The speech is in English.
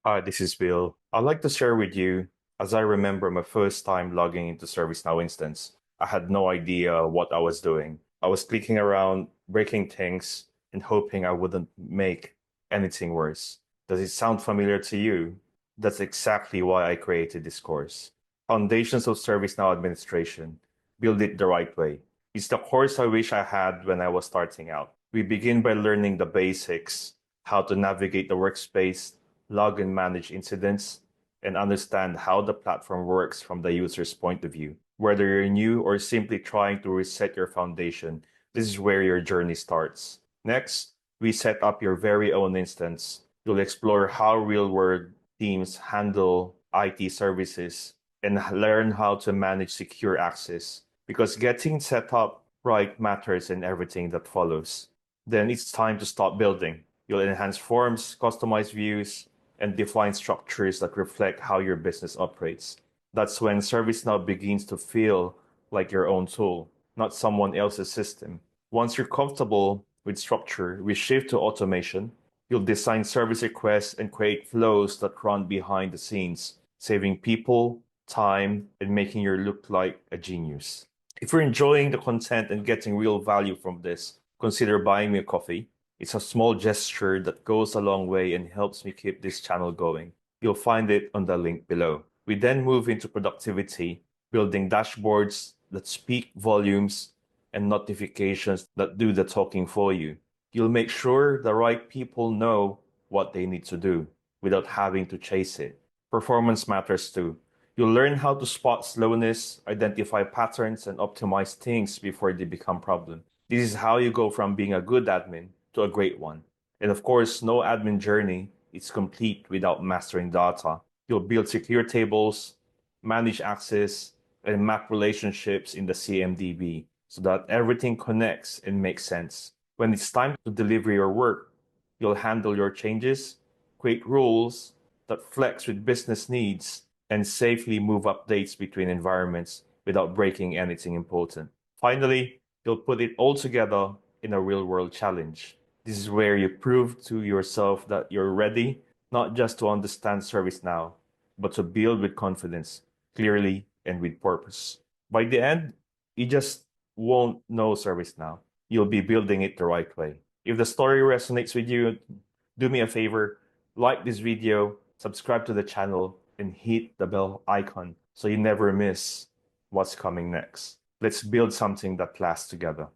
Hi, this is Bill. I'd like to share with you, as I remember my first time logging into ServiceNow instance, I had no idea what I was doing. I was clicking around, breaking things, and hoping I wouldn't make anything worse. Does it sound familiar to you? That's exactly why I created this course. Foundations of ServiceNow Administration. Build it the right way. It's the course I wish I had when I was starting out. We begin by learning the basics, how to navigate the workspace, log and manage incidents, and understand how the platform works from the user's point of view. Whether you're new or simply trying to reset your foundation, this is where your journey starts. Next, we set up your very own instance. You'll explore how real-world teams handle IT services and learn how to manage secure access, because getting set up right matters in everything that follows. Then it's time to start building. You'll enhance forms, customize views, and define structures that reflect how your business operates. That's when ServiceNow begins to feel like your own tool, not someone else's system. Once you're comfortable with structure, we shift to automation. You'll design service requests and create flows that run behind the scenes, saving people, time, and making you look like a genius. If you're enjoying the content and getting real value from this, consider buying me a coffee. It's a small gesture that goes a long way and helps me keep this channel going. You'll find it on the link below. We then move into productivity, building dashboards that speak volumes and notifications that do the talking for you. You'll make sure the right people know what they need to do without having to chase it. Performance matters too. You'll learn how to spot slowness, identify patterns, and optimize things before they become problems. This is how you go from being a good admin to a great one. And of course, no admin journey is complete without mastering data. You'll build secure tables, manage access, and map relationships in the CMDB so that everything connects and makes sense. When it's time to deliver your work, you'll handle your changes, create rules that flex with business needs, and safely move updates between environments without breaking anything important. Finally, you'll put it all together in a real-world challenge. This is where you prove to yourself that you're ready, not just to understand ServiceNow, but to build with confidence, clearly, and with purpose. By the end, you just won't know ServiceNow. You'll be building it the right way. If the story resonates with you, do me a favor, like this video, subscribe to the channel, and hit the bell icon so you never miss what's coming next. Let's build something that lasts together.